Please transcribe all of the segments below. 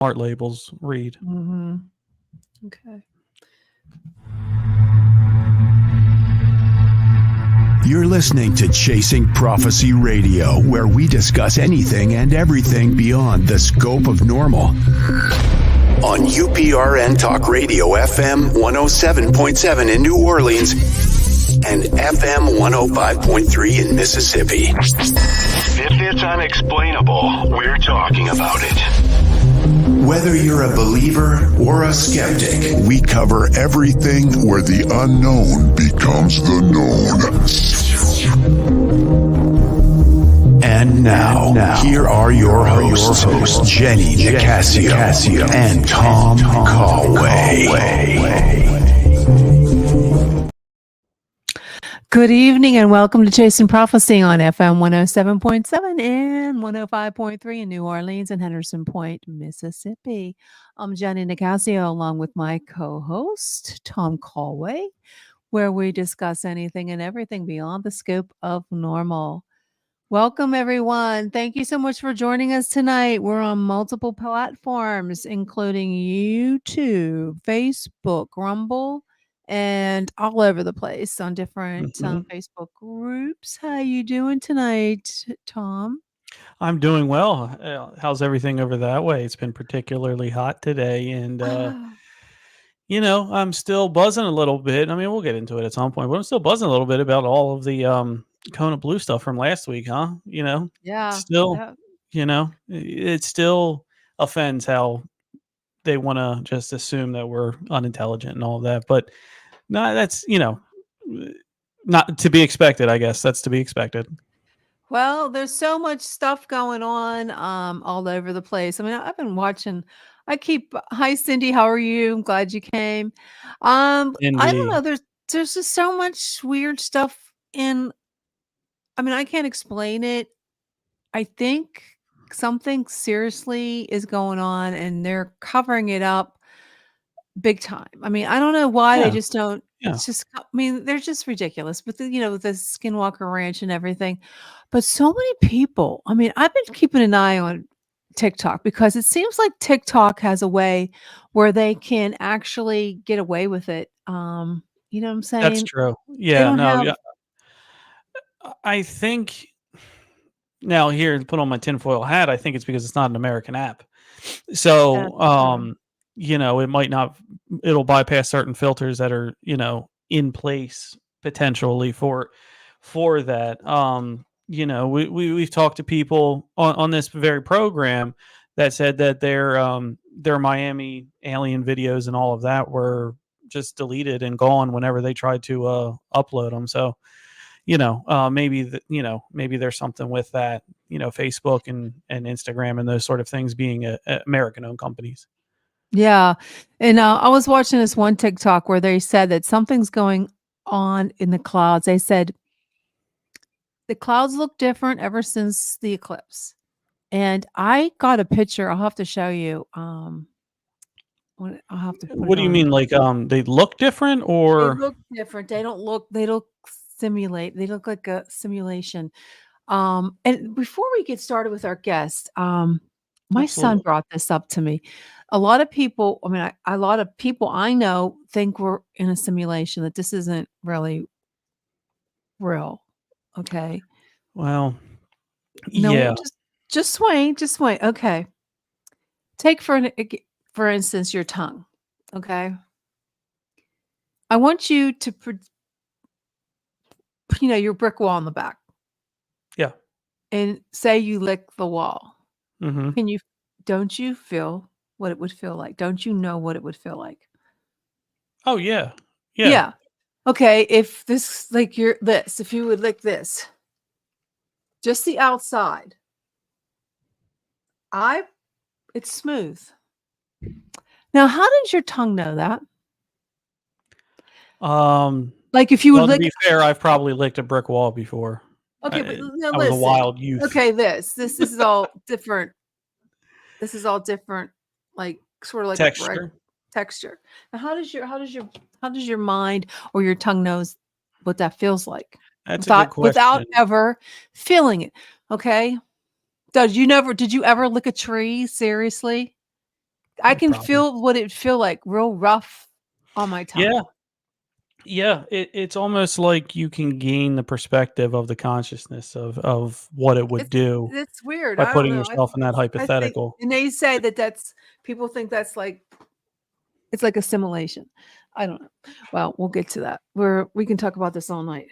Smart labels read. Mm-hmm. Okay. You're listening to Chasing Prophecy Radio, where we discuss anything and everything beyond the scope of normal. On UPRN Talk Radio, FM 107.7 in New Orleans and FM 105.3 in Mississippi. If it's unexplainable, we're talking about it. Whether you're a believer or a skeptic, We cover everything where the unknown becomes the known. And now, here are your hosts, Jenny Nicasio and Tom Callway. Good evening and welcome to Chasing Prophecy on FM 107.7 and 105.3 in New Orleans and Henderson Point, Mississippi. I'm Jenny Nicasio along with my co-host, Tom Callway, where we discuss anything and everything beyond the scope of normal. Welcome, everyone. Thank you so much for joining us tonight. We're on multiple platforms, including YouTube, Facebook, Rumble, and all over the place on different Facebook groups. How you doing tonight, Tom? I'm doing well. How's everything over that way? It's been particularly hot today, and I'm still buzzing a little bit. I mean, we'll get into it at some point, but I'm still buzzing a little bit about all of the Kona Blue stuff from last week, huh? Yeah. Still, it still offends how they want to just assume that we're unintelligent and all of that. But no, that's, not to be expected, I guess. That's to be expected. Well, there's so much stuff going on all over the place. I mean, I've been watching. Hi, Cindy. How are you? I'm glad you came. I don't know. There's just so much weird stuff I can't explain it. I think something seriously is going on and they're covering it up big time. I mean, I don't know why they just don't. Yeah. It's just, they're just ridiculous with the Skinwalker Ranch and everything. But so many people, I've been keeping an eye on TikTok because it seems like TikTok has a way where they can actually get away with it. You know what I'm saying? That's true. Yeah, I think now here to put on my tinfoil hat, I think it's because it's not an American app. So, it might not, it'll bypass certain filters that are, in place potentially for that. We've talked to people on this very program that said that their Miami alien videos and all of that were just deleted and gone whenever they tried to upload them. So, maybe there's something with that, Facebook and Instagram and those sort of things being American-owned companies. Yeah. And I was watching this one TikTok where they said that something's going on in the clouds. They said the clouds look different ever since the eclipse. And I got a picture. I'll have to show you. I'll have to. What do you mean? Like, they look different, or they look different? They don't simulate. They look like a simulation. And before we get started with our guest, my son brought this up to me. A lot of people, a lot of people I know think we're in a simulation, that this isn't really real. Okay. Well, no, just wait. Okay. Take for instance, your tongue. Okay. I want you to, your brick wall in the back. Yeah. And say you lick the wall. Mm-hmm. Don't you feel what it would feel like? Don't you know what it would feel like? Oh yeah. Yeah. Okay. If if you would lick this, just the outside, it's smooth. Now, how did your tongue know that? Like if you would lick. To be fair, I've probably licked a brick wall before. Okay, but I was a wild youth. Okay, this is all different. This is all different, like sort of like texture. Now, how does your mind or your tongue knows what that feels like? That's a good question. Without ever feeling it. Okay. Did you ever lick a tree? Seriously? I can Probably. feel what it feel like, real rough on my tongue. Yeah, it's almost like you can gain the perspective of the consciousness of what it would do It's weird. by I don't putting know. yourself in that I think, hypothetical. and they say that's people think that's like it's like assimilation. I don't know. Well, we'll get to that. We can talk about this all night.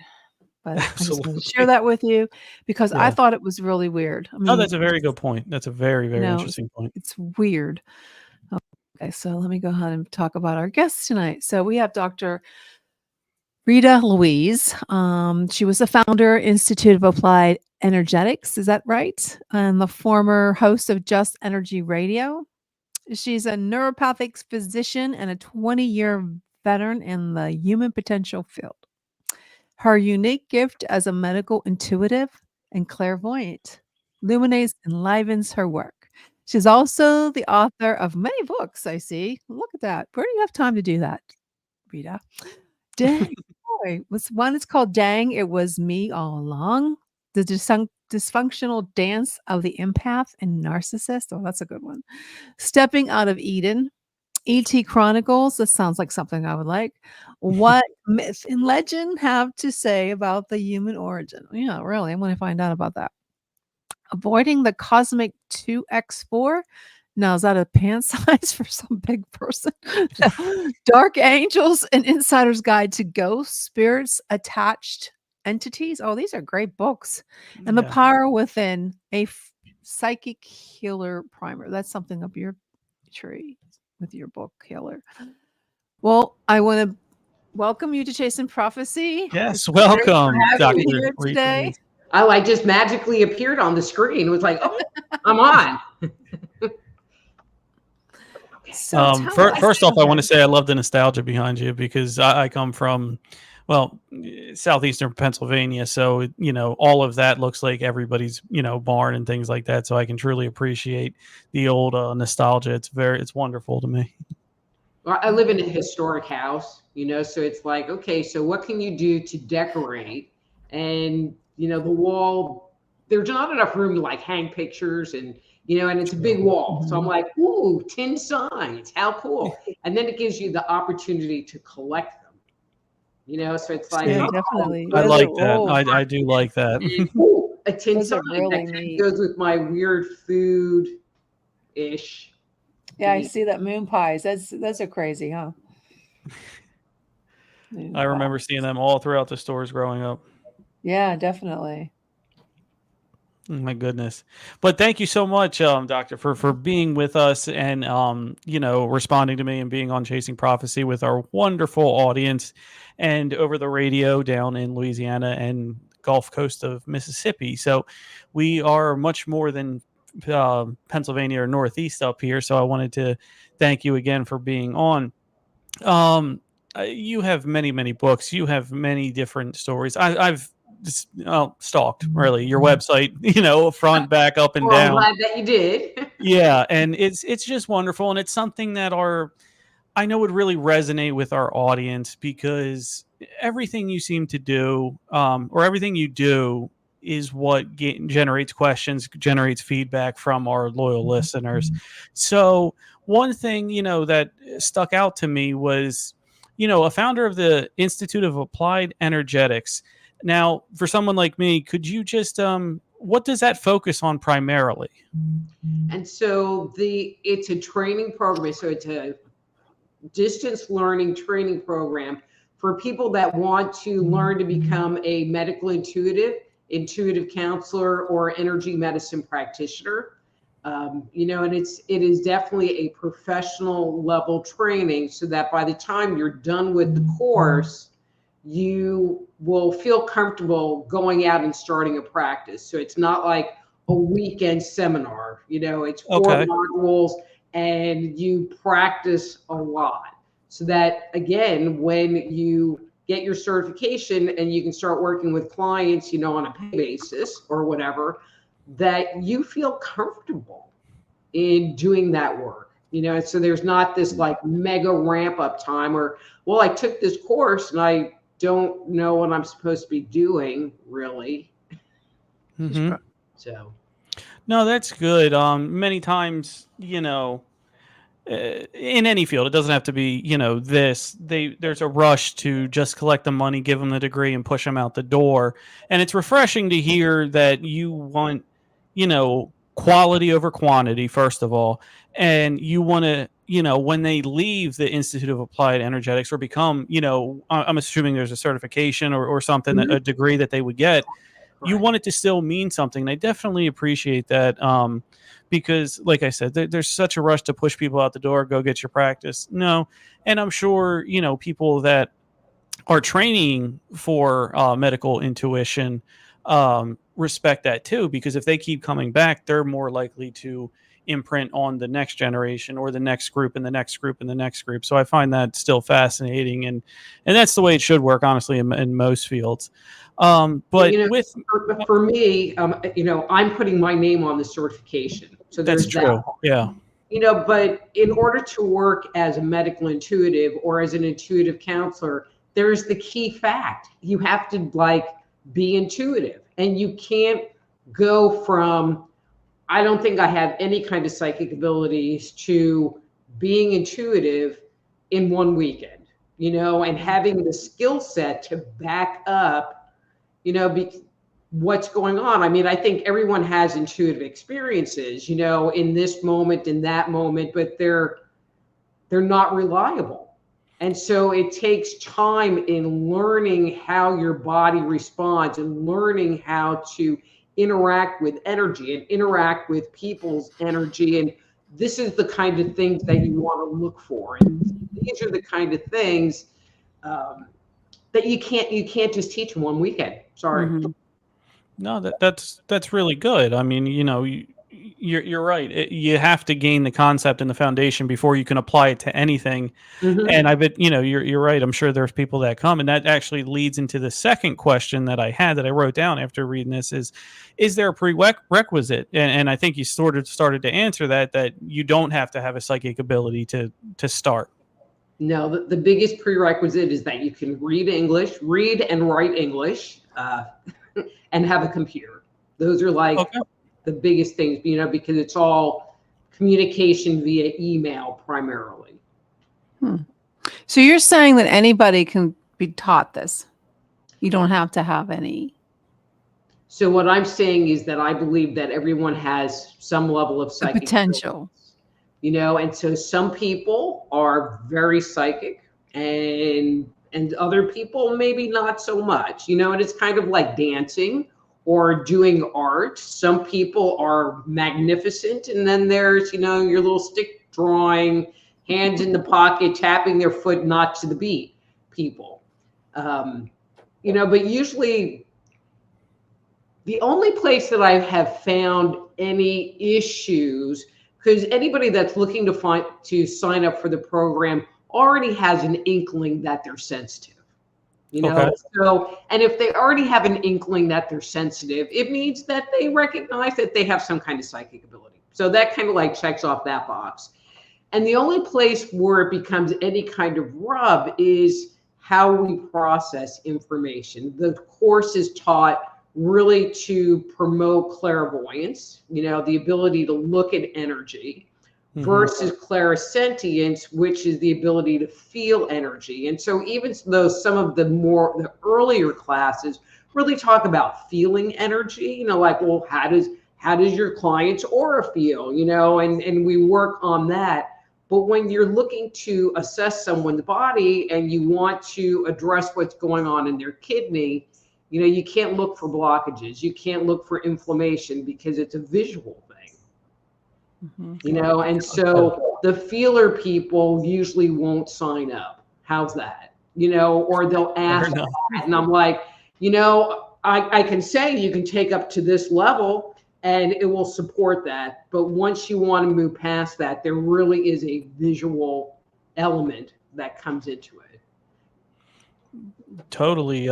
But I just wanted to share Absolutely. that with you because I Yeah. thought it was really weird. I No, mean, that's a very good point. That's a very, you very know, interesting point. it's weird. Okay, so let me go ahead and talk about our guests tonight. So we have Dr. Rita Louise. She was the founder, Institute of Applied Energetics. Is that right? And the former host of Just Energy Radio. She's a neuropathic physician and a 20-year veteran in the human potential field. Her unique gift as a medical intuitive and clairvoyant illuminates and enlivens her work. She's also the author of many books, I see. Look at that. Where do you have time to do that, Rita? Dang. Boy, one is called Dang, It Was Me All Along. The dysfunctional dance of the empath and narcissist. Oh, that's a good one. Stepping Out of Eden. E.T. Chronicles. This sounds like something I would like. What myth and legend have to say about the human origin? Yeah, really. I want to find out about that. Avoiding the cosmic 2x4. Now, is that a pant size for some big person? Dark Angels, an insider's guide to ghosts, spirits, attached entities. Oh, these are great books. And The Power Within, a psychic healer primer. That's something up your tree with your book, Healer. Well, I want to welcome you to Chasing Prophecy. Yes, welcome, Dr. Here today. Oh, I just magically appeared on the screen. It was like, oh, I'm on. So first off, I want to say I love the nostalgia behind you because I come from, well, southeastern Pennsylvania. So, all of that looks like everybody's, barn and things like that. So I can truly appreciate the old nostalgia. It's wonderful to me. Well, I live in a historic house, so it's like, okay, so what can you do to decorate? And, the wall, there's not enough room to like hang pictures and it's a big wall. So I'm like, ooh, tin signs, how cool. And then it gives you the opportunity to collect them, so it's like, yeah, definitely. I like that. I do like that. Ooh, a tin sign really that neat. goes with my weird food-ish. Yeah, I see that moon pies. Those are crazy, huh? I remember seeing them all throughout the stores growing up. Yeah, definitely. Oh my goodness. But thank you so much, Doctor, for being with us and, responding to me and being on Chasing Prophecy with our wonderful audience and over the radio down in Louisiana and Gulf Coast of Mississippi. So we are much more than Pennsylvania or Northeast up here. So I wanted to thank you again for being on. You have many, many books. You have many different stories. I've stalked really your website, front, back, up, and down. I'm glad that you did. Yeah, and it's just wonderful, and it's something that I know would really resonate with our audience because everything you seem to do, or everything you do, is what generates questions, generates feedback from our loyal listeners. So one thing that stuck out to me was, a founder of the Institute of Applied Energetics. Now, for someone like me, could you just, what does that focus on primarily? And so it's a training program. So it's a distance learning training program for people that want to learn to become a medical intuitive counselor, or energy medicine practitioner. And it is definitely a professional level training so that by the time you're done with the course, you will feel comfortable going out and starting a practice. So it's not like a weekend seminar, it's 4 modules and you practice a lot. So that, again, when you get your certification and you can start working with clients, on a pay basis or whatever, that you feel comfortable in doing that work, so there's not this like mega ramp up time or, well, I took this course and I don't know what I'm supposed to be doing, really. Mm-hmm. So, no, that's good. Many times, in any field. It doesn't have to be, there's a rush to just collect the money, give them the degree, and push them out the door. And it's refreshing to hear that you want, quality over quantity, first of all. And you want to, when they leave the Institute of Applied Energetics or become, I'm assuming there's a certification or something, Mhm. a degree that they would get, you Right. want it to still mean something. And I definitely appreciate that. Because like I said, there's such a rush to push people out the door, go get your practice. No. And I'm sure, people that are training for medical intuition respect that too, because if they keep coming back, they're more likely to imprint on the next generation or the next group and the next group and the next group. So I find that still fascinating, and that's the way it should work, honestly, in most fields. But with for me, I'm putting my name on the certification. So that's there's true. that part. Yeah. But in order to work as a medical intuitive or as an intuitive counselor, there's the key fact. You have to be intuitive, and you can't go from, I don't think I have any kind of psychic abilities, to being intuitive in one weekend, and having the skill set to back up, what's going on. I mean, I think everyone has intuitive experiences, in this moment, in that moment, but they're not reliable. And so it takes time in learning how your body responds and learning how to interact with energy and interact with people's energy. And this is the kind of things that you want to look for. And these are the kind of things that you can't just teach in one weekend. Sorry. Mhm. No, that's really good. I mean, you're right. You have to gain the concept and the foundation before you can apply it to anything. Mhm. And I bet, you're right. I'm sure there's people that come, and that actually leads into the second question that I had that I wrote down after reading this is there a prerequisite? And I think you sort of started to answer that you don't have to have a psychic ability to start. No, the biggest prerequisite is that you can read and write English, and have a computer. Those are Okay. the biggest things, because it's all communication via email primarily. So you're saying that anybody can be taught this? You don't have to have any. So what I'm saying is that I believe that everyone has some level of psychic potential. abilities, and so some people are very psychic, and other people maybe not so much, and it's kind of like dancing or doing art. Some people are magnificent, and then there's, your little stick drawing, hands in the pocket, tapping their foot not to the beat people. But usually the only place that I have found any issues, because anybody that's looking to sign up for the program already has an inkling that they're sensitive. Okay. So, and if they already have an inkling that they're sensitive, it means that they recognize that they have some kind of psychic ability. So that kind of checks off that box. And the only place where it becomes any kind of rub is how we process information. The course is taught really to promote clairvoyance, the ability to look at energy, versus clairsentience, which is the ability to feel energy. And so even though some of the earlier classes really talk about feeling energy, well, how does your client's aura feel, and we work on that. But when you're looking to assess someone's body and you want to address what's going on in their kidney, you can't look for blockages. You can't look for inflammation because it's a visual thing. And so the feeler people usually won't sign up. How's that? Or they'll ask that. And I'm like, I can say you can take up to this level and it will support that. But once you want to move past that, there really is a visual element that comes into it. Totally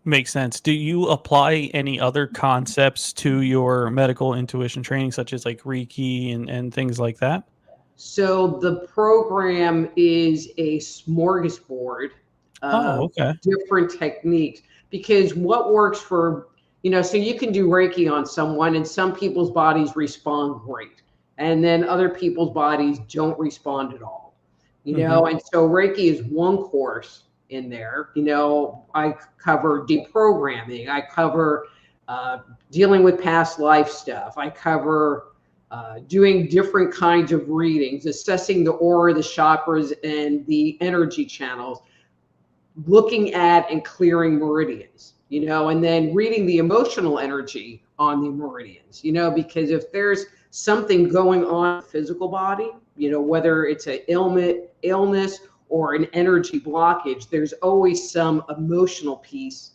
makes sense. Do you apply any other concepts to your medical intuition training, such as Reiki and things like that? So the program is a smorgasbord of different techniques, because what works for, so you can do Reiki on someone and some people's bodies respond great. and then other people's bodies don't respond at all. And so Reiki is one course in there. I cover deprogramming. I cover dealing with past life stuff. I cover doing different kinds of readings, assessing the aura, the chakras, and the energy channels, looking at and clearing meridians, and then reading the emotional energy on the meridians, because if there's something going on in the physical body, whether it's an illness or an energy blockage, there's always some emotional piece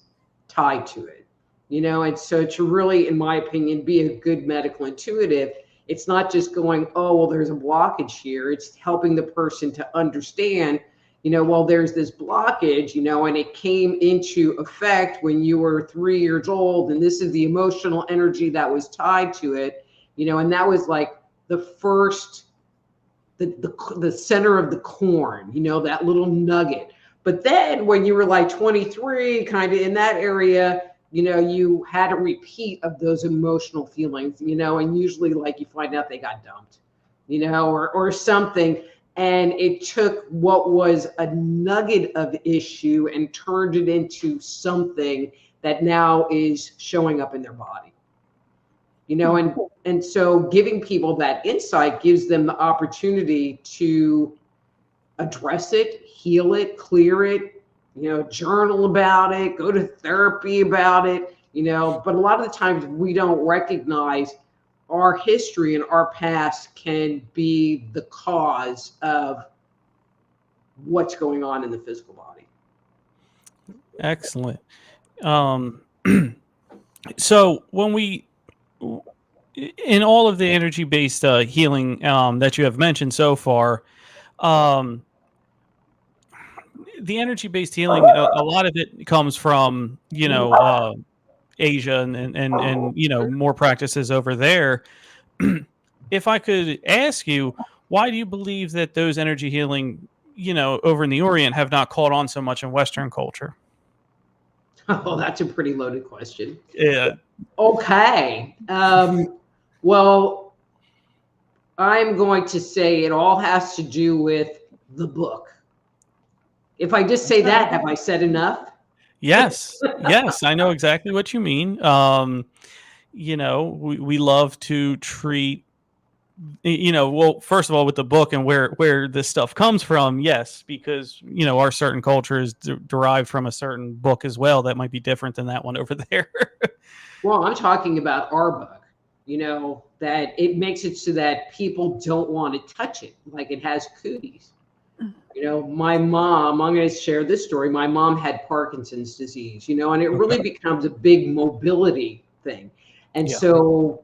tied to it, and so to really, in my opinion, be a good medical intuitive, it's not just going, oh, well, there's a blockage here. It's helping the person to understand, well, there's this blockage, and it came into effect when you were 3 years old, and this is the emotional energy that was tied to it, and that was like the first, the center of the corn, that little nugget. But then when you were like 23, kind of in that area, you had a repeat of those emotional feelings, and usually like you find out they got dumped, or something. And it took what was a nugget of issue and turned it into something that now is showing up in their body, and so giving people that insight gives them the opportunity to address it, heal it, clear it, journal about it, go to therapy about it, but a lot of the times we don't recognize our history and our past can be the cause of what's going on in the physical body. Excellent. So when we, in all of the energy-based healing that you have mentioned so far, the energy-based healing, a lot of it comes from, Asia and more practices over there. If I could ask you, why do you believe that those energy healing, over in the Orient have not caught on so much in Western culture? Oh, that's a pretty loaded question. Yeah. Okay. Well, I'm going to say it all has to do with the book. If I just say that, have I said enough? Yes. Yes. I know exactly what you mean. We love to treat, well, first of all, with the book and where this stuff comes from. Yes, because, our certain culture is derived from a certain book as well. That might be different than that one over there. Well, I'm talking about our book, that it makes it so that people don't want to touch it. Like it has cooties. My mom, I'm going to share this story. My mom had Parkinson's disease, and it really becomes a big mobility thing. And so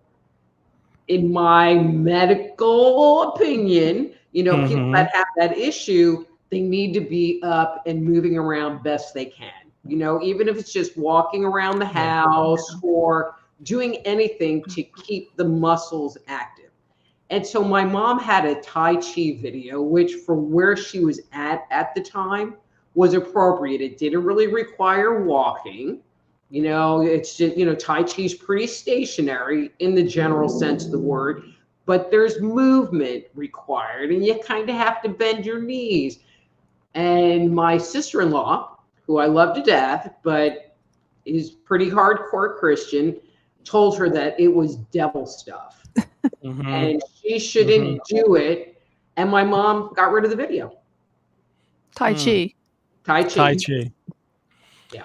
in my medical opinion, people that have that issue, they need to be up and moving around best they can, even if it's just walking around the house or doing anything to keep the muscles active. And so my mom had a Tai Chi video, which for where she was at the time was appropriate. It didn't really require walking. It's just, Tai Chi is pretty stationary in the general sense of the word, but there's movement required and you kind of have to bend your knees. And my sister-in-law, who I love to death, but is pretty hardcore Christian, told her that it was devil stuff. And she shouldn't do it. And my mom got rid of the video. Tai Chi. Yeah.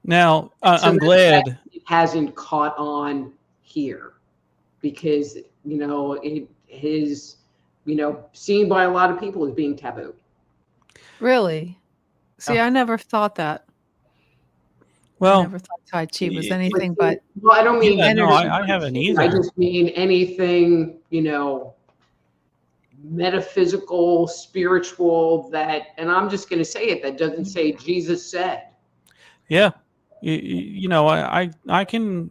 Now, I'm glad it hasn't caught on here because, it is, seen by a lot of people as being taboo. Really? See, I never thought that. Well, I never thought Tai Chi was anything but. Well, I don't mean. Yeah, no, I haven't either. I just mean anything, metaphysical, spiritual and I'm just going to say it, that doesn't say Jesus said. Yeah. I can,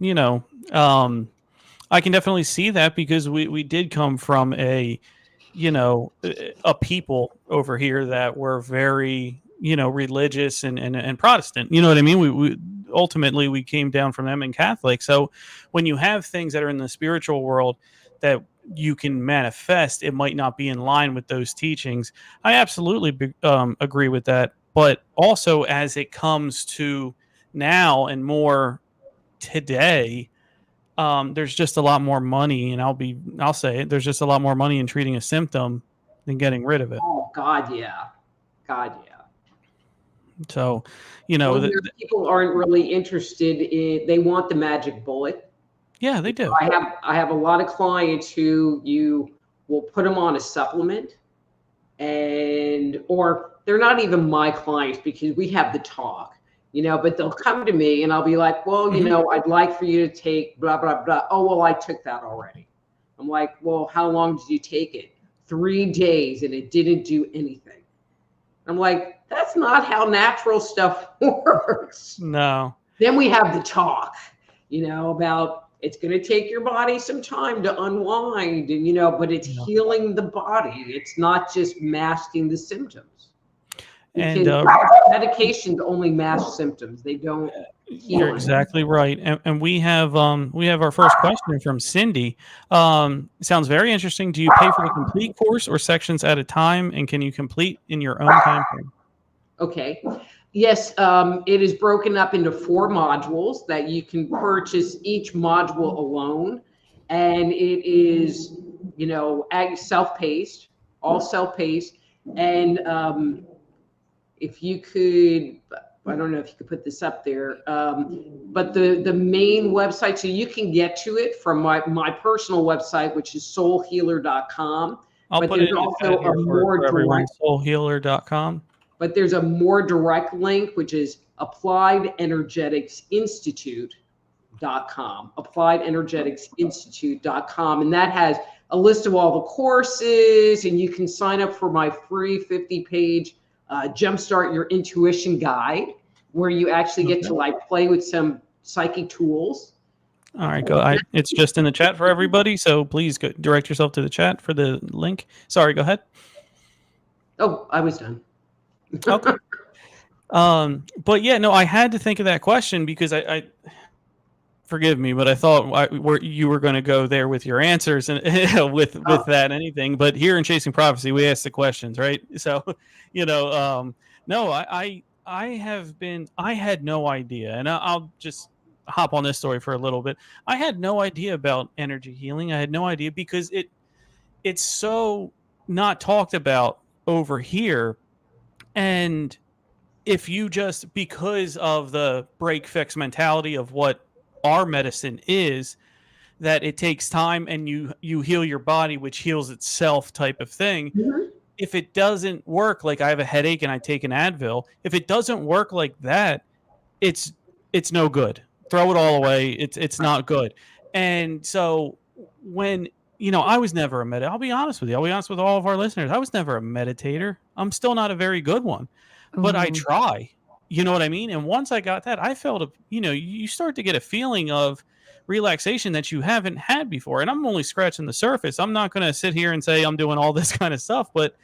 I can definitely see that because we did come from a people over here that were very, religious and Protestant, you know what I mean? We ultimately we came down from them and Catholic. So when you have things that are in the spiritual world that you can manifest, it might not be in line with those teachings. I absolutely agree with that. But also, as it comes to now and more today, there's just a lot more money, and I'll say it, there's just a lot more money in treating a symptom than getting rid of it. Oh God, yeah. God, yeah. So, people aren't really interested in, they want the magic bullet. Yeah, they do. I have a lot of clients who you will put them on a supplement, or they're not even my clients because we have the talk, but they'll come to me and I'll be like, well, I'd like for you to take blah, blah, blah. Oh, well, I took that already. I'm like, well, how long did you take it? 3 days, and it didn't do anything. I'm like, that's not how natural stuff works. No. Then we have the talk, about it's going to take your body some time to unwind, and but it's healing the body. It's not just masking the symptoms. Because medications only mask symptoms. They don't heal. You're exactly right. And we have our first question from Cindy. Sounds very interesting. Do you pay for the complete course or sections at a time? And can you complete in your own time frame? Okay. Yes, it is broken up into 4 modules that you can purchase each module alone. And it is, self-paced, all self-paced. And if you could, I don't know if you could put this up there, but the main website, so you can get to it from my personal website, which is soulhealer.com. I'll put it in also a more direct, soulhealer.com. But there's a more direct link, which is appliedenergeticsinstitute.com, appliedenergeticsinstitute.com. And that has a list of all the courses, and you can sign up for my free 50-page Jumpstart Your Intuition guide, where you actually get to play with some psychic tools. All right, go. It's just in the chat for everybody, so please direct yourself to the chat for the link. Sorry, go ahead. Oh, I was done. Okay. But yeah, no, I had to think of that question because I forgive me, but I thought you were going to go there with your answers and with that anything. But here in Chasing Prophecy, we ask the questions, right? So, no, I had no idea, and I'll just hop on this story for a little bit. I had no idea about energy healing. I had no idea because it's so not talked about over here. And if you just, because of the break fix mentality of what our medicine is, that it takes time and you heal your body, which heals itself type of thing. Mm-hmm. If it doesn't work, like I have a headache and I take an Advil, if it doesn't work like that, it's no good. Throw it all away. It's not good. And so when, I was never a meditator. I'll be honest with you. I'll be honest with all of our listeners. I was never a meditator. I'm still not a very good one, but I try. You know what I mean? And once I got that, I felt, you start to get a feeling of relaxation that you haven't had before. And I'm only scratching the surface. I'm not going to sit here and say I'm doing all this kind of stuff, but,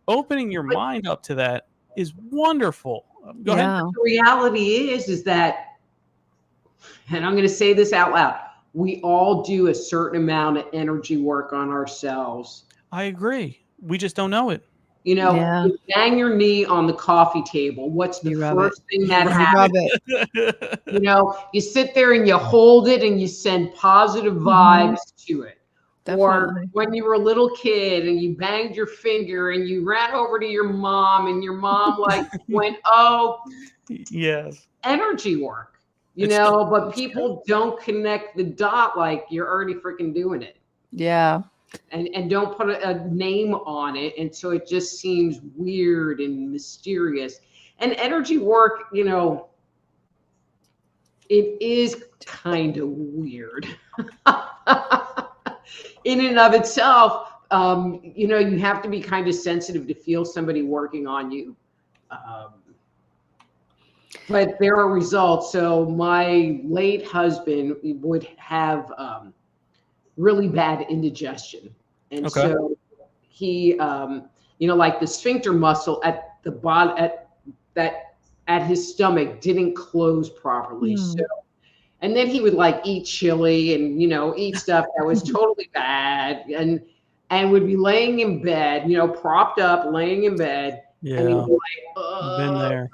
opening your mind up to that is wonderful. Go ahead. The reality is that, and I'm going to say this out loud, we all do a certain amount of energy work on ourselves. I agree. We just don't know it. You bang your knee on the coffee table. What's the first thing that happens? You sit there and you hold it and you send positive vibes to it. Definitely. Or when you were a little kid and you banged your finger and you ran over to your mom and your mom went, oh, yes, energy work. But people don't connect the dot like you're already freaking doing it. Yeah. And don't put a name on it. And so it just seems weird and mysterious. And energy work, it is kind of weird in and of itself. You have to be kind of sensitive to feel somebody working on you. But there are results. So my late husband would have really bad indigestion. And so he, like the sphincter muscle at the bottom, at his stomach didn't close properly. So And then he would like eat chili and, eat stuff that was totally bad and would be laying in bed, propped up, laying in bed. Yeah. And he'd be like, Been there.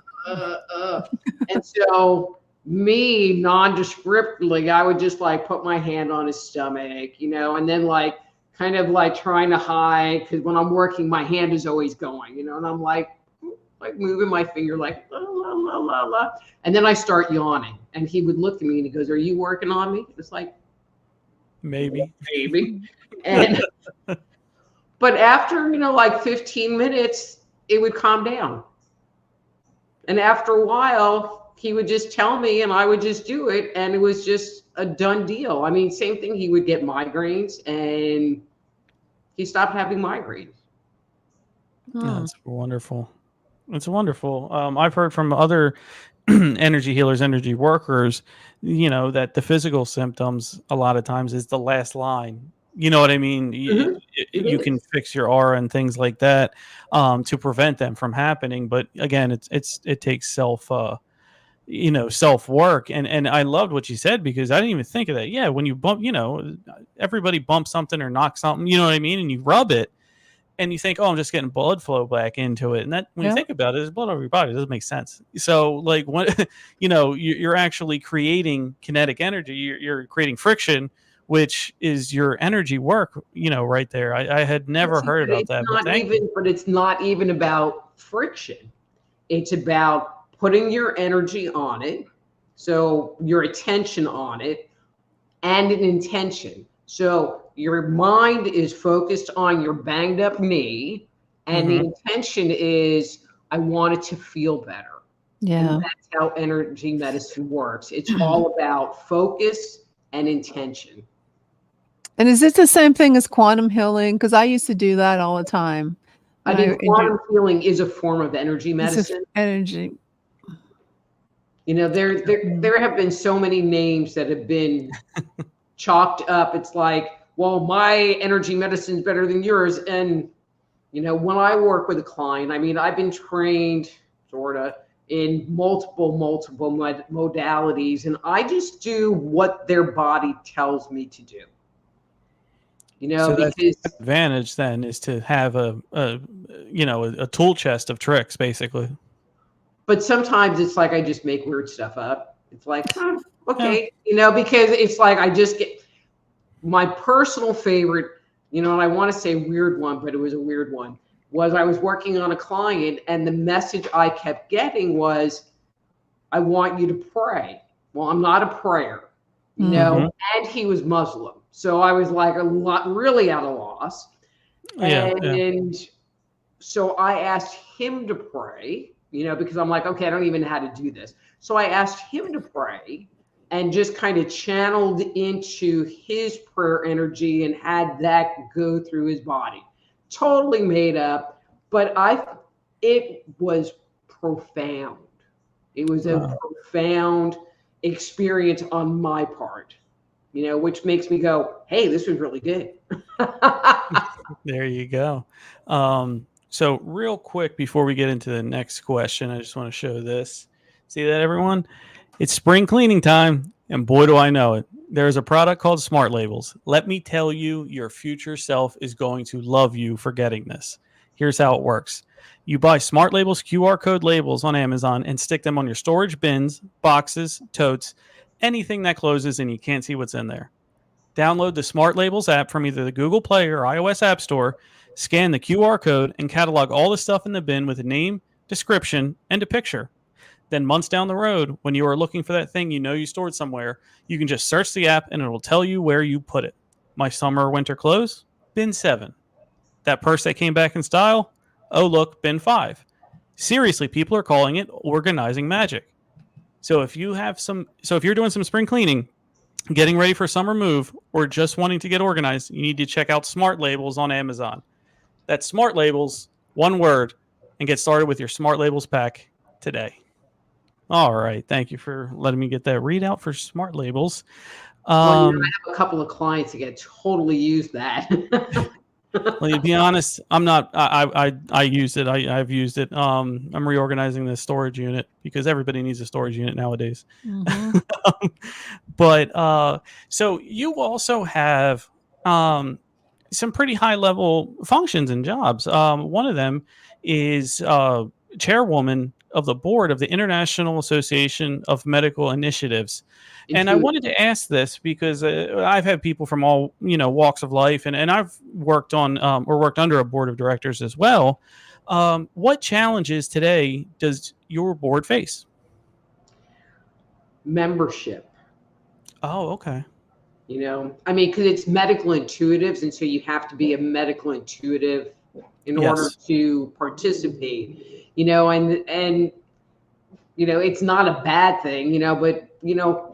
And so me nondescriptly, I would just like put my hand on his stomach, and then like kind of like trying to hide, because when I'm working, my hand is always going, and I'm like moving my finger like la, la, la, la, la. And then I start yawning, and he would look at me and he goes, "Are you working on me?" It's like, maybe. And but after like 15 minutes, it would calm down. And after a while, he would just tell me and I would just do it. And it was just a done deal. I mean, same thing. He would get migraines and he stopped having migraines. That's wonderful. It's wonderful. I've heard from other energy healers, energy workers, that the physical symptoms a lot of times is the last line. You know what I mean? You can fix your aura and things like that to prevent them from happening. But again, it takes self work. And I loved what you said, because I didn't even think of that. Yeah, when you bump, everybody bumps something or knocks something, you know what I mean? And you rub it and you think, oh, I'm just getting blood flow back into it. And that, when you think about it, there's blood over your body. It doesn't make sense. So like when, you're actually creating kinetic energy, you're creating friction, which is your energy work, right there. I had never heard about that. But it's not even about friction. It's about putting your energy on it. So your attention on it and an intention. So your mind is focused on your banged up knee, and the intention is, I want it to feel better. Yeah. And that's how energy medicine works. It's all about focus and intention. And is it the same thing as quantum healing? Because I used to do that all the time. I think quantum healing is a form of energy medicine. Energy. There have been so many names that have been chalked up. It's like, well, my energy medicine is better than yours. And, when I work with a client, I mean, I've been trained sort of in multiple modalities, and I just do what their body tells me to do. So because the advantage then is to have a tool chest of tricks, basically. But sometimes it's like I just make weird stuff up. It's like, okay, because it's like I just get my personal favorite, and I want to say weird one, but it was a weird one, was I was working on a client and the message I kept getting was, I want you to pray. Well, I'm not a prayer, and he was Muslim. So I was like really at a loss. And so I asked him to pray, because I'm like, okay, I don't even know how to do this. So I asked him to pray and just kind of channeled into his prayer energy and had that go through his body. Totally made up, but it was profound. It was a profound experience on my part. Which makes me go, hey, this was really good. There you go. So real quick, before we get into the next question, I just want to show this. See that, everyone? It's spring cleaning time, and boy, do I know it. There's a product called Smart Labels. Let me tell you, your future self is going to love you for getting this. Here's how it works. You buy Smart Labels QR code labels on Amazon and stick them on your storage bins, boxes, totes, anything that closes and you can't see what's in there. Download the Smart Labels app from either the Google Play or iOS App Store, scan the QR code, and catalog all the stuff in the bin with a name, description, and a picture. Then months down the road, when you are looking for that thing you stored somewhere, you can just search the app and it will tell you where you put it. My summer or winter clothes? Bin 7. That purse that came back in style? Oh, look, bin 5. Seriously, people are calling it organizing magic. So if you're doing some spring cleaning, getting ready for summer move, or just wanting to get organized, you need to check out Smart Labels on Amazon. That's Smart Labels, one word, and get started with your Smart Labels pack today. All right. Thank you for letting me get that readout for Smart Labels. I have a couple of clients that totally use that. Well, to be honest, I'm not. I use it. I've used it. I'm reorganizing the storage unit because everybody needs a storage unit nowadays. Mhm. But so you also have some pretty high level functions and jobs. One of them is chairwoman of the board of the International Association of Medical Initiatives. And I wanted to ask this because I've had people from all walks of life, and I've worked on or worked under a board of directors as well. What challenges today does your board face? Membership. Oh, okay. I mean, because it's medical intuitives, and so you have to be a medical intuitive in order to participate. And it's not a bad thing, but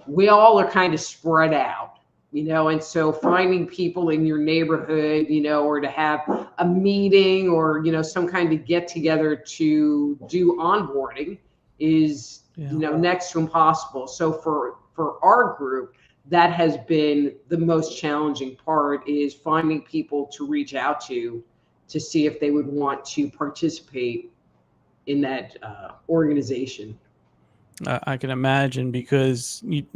we all are kind of spread out, and so finding people in your neighborhood, or to have a meeting or some kind of get together to do onboarding is next to impossible. So for our group, that has been the most challenging part, is finding people to reach out to see if they would want to participate in that organization. I can imagine, because it's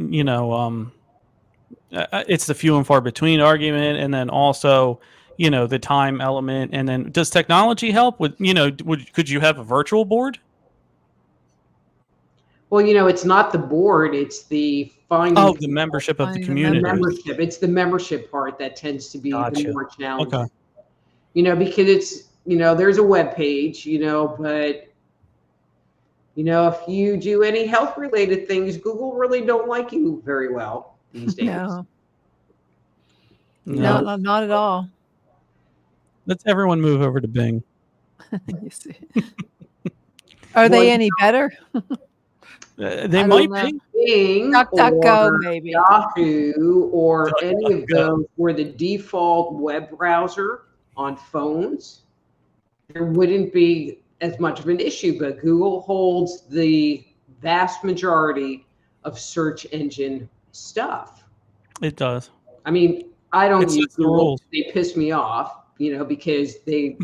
the few and far between argument, and then also the time element. And then does technology help with could you have a virtual board? Well, it's not the board, it's the finding the membership of the Finding the community. membership. It's the membership part that tends to be the more challenging. Okay. Because it's there's a web page, but if you do any health related things, Google really don't like you very well these days. No, not at all. Let's everyone move over to Bing. You see. Are they any better? They might be. Bing DuckDuckGo, or maybe. Yahoo or any of those were the default web browser on phones, there wouldn't be as much of an issue. But Google holds the vast majority of search engine stuff. It does. I mean, I don't use the Google. rules. They piss me off, because they,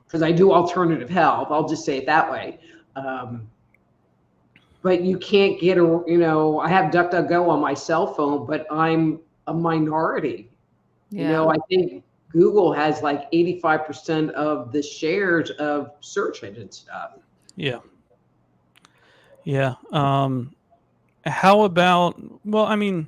because I do alternative health. I'll just say it that way. But you can't get I have DuckDuckGo on my cell phone, but I'm a minority. Yeah. I think Google has like 85% of the shares of search engine stuff. Yeah. Yeah. How about, well, I mean,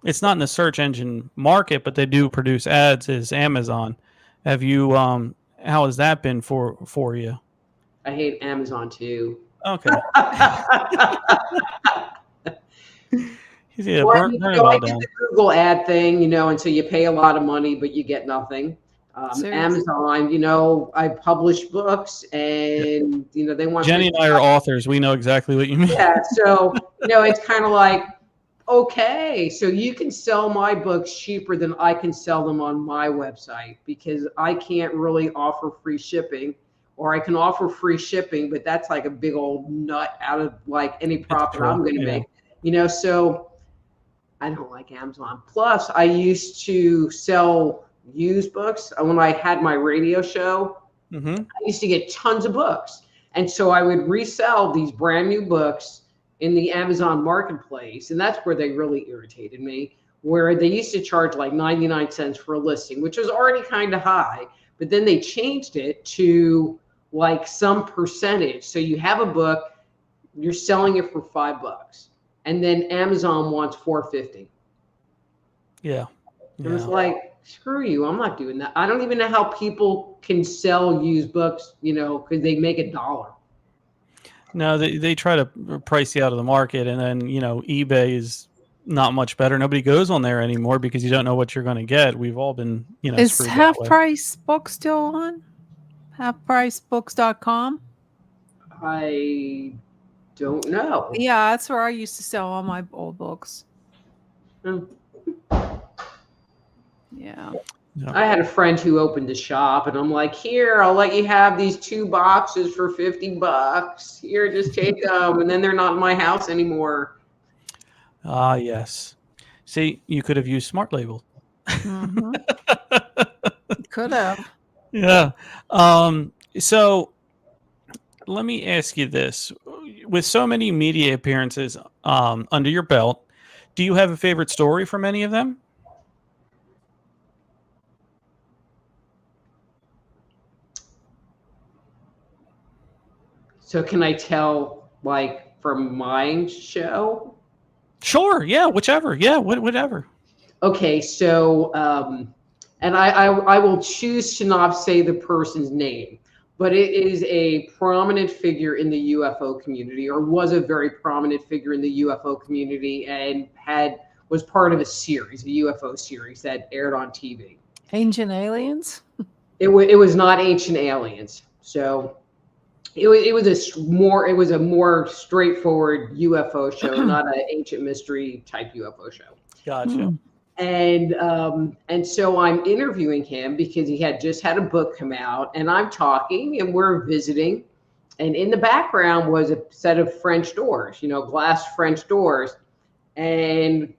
it's not in the search engine market, but they do produce ads, is Amazon. Have you, how has that been for you? I hate Amazon too. Okay. Yeah, Well, burn it all I did down. the Google ad thing, and so you pay a lot of money, but you get nothing. Amazon, I publish books, and they want Jenny and I are authors. We know exactly what you mean. Yeah, so it's kind of like, okay, so you can sell my books cheaper than I can sell them on my website, because I can't really offer free shipping, or I can offer free shipping, but that's like a big old nut out of like any profit I'm going to make. So I don't like Amazon. Plus, I used to sell used books when I had my radio show. I used to get tons of books, and so I would resell these brand new books in the Amazon marketplace, and that's where they really irritated me, where they used to charge like 99 cents for a listing, which was already kind of high, but then they changed it to like some percentage. So you have a book, you're selling it for $5, and then Amazon wants $4.50. Yeah. It was like, screw you, I'm not doing that. I don't even know how people can sell used books, because they make $1. No, they try to price you out of the market, and then eBay is not much better. Nobody goes on there anymore because you don't know what you're going to get. We've all been Is screwed Half that way. Price Book still on? HalfPriceBooks.com? I don't know. Yeah, that's where I used to sell all my old books. Yeah. I had a friend who opened a shop, and I'm like, here, I'll let you have these 2 boxes for $50. Here, just take them. And then they're not in my house anymore. Ah, yes. See, you could have used Smart Label. Mm-hmm. Could have. Yeah. So let me ask you this. With so many media appearances under your belt, do you have a favorite story from any of them? So can I tell, like, from my show? Sure. Yeah. Whichever. Yeah. Whatever. Okay, so and I will choose to not say the person's name, but it is a prominent figure in the UFO community, or was a very prominent figure in the UFO community, and was part of a series, a UFO series that aired on TV. Ancient Aliens? It was not Ancient Aliens, so it was a more straightforward UFO show, not an ancient mystery type UFO show. Gotcha. And so I'm interviewing him because he had just had a book come out, and I'm talking and we're visiting, and in the background was a set of French doors, glass French doors, and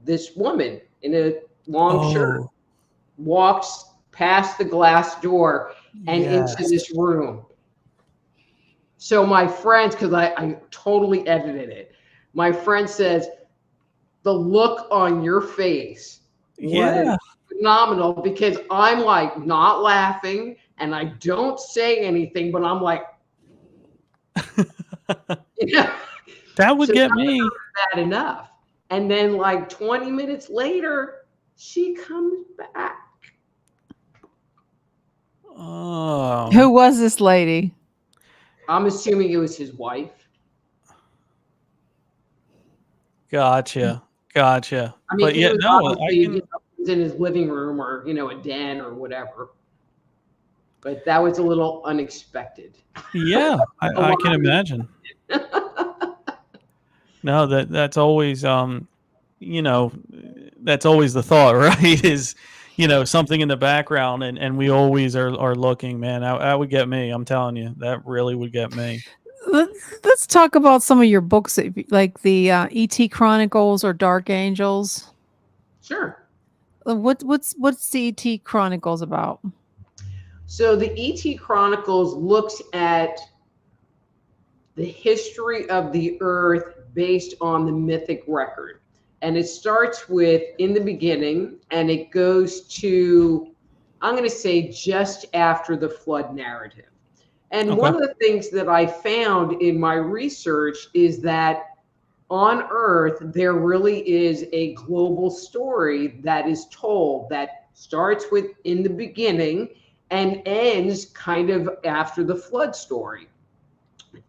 this woman in a long shirt walks past the glass door and into this room. So my friends, because I totally edited it, my friend says, the look on your face was phenomenal, because I'm like not laughing and I don't say anything, but I'm like, that would get me. Bad enough. And then like 20 minutes later, she comes back. Oh. Who was this lady? I'm assuming it was his wife. Gotcha. I mean, But yet, no, he was in his living room, or a den or whatever. But that was a little unexpected. Yeah, I can imagine. No, that's always that's always the thought, right? Is something in the background, and we always are looking. Man, that would get me. I'm telling you, that really would get me. Let's talk about some of your books, like the E.T. Chronicles or Dark Angels. Sure. What's the E.T. Chronicles about? So the E.T. Chronicles looks at the history of the Earth based on the mythic record. And it starts with in the beginning, and it goes to, I'm going to say, just after the flood narrative. And one of the things that I found in my research is that on Earth, there really is a global story that is told that starts with in the beginning and ends kind of after the flood story.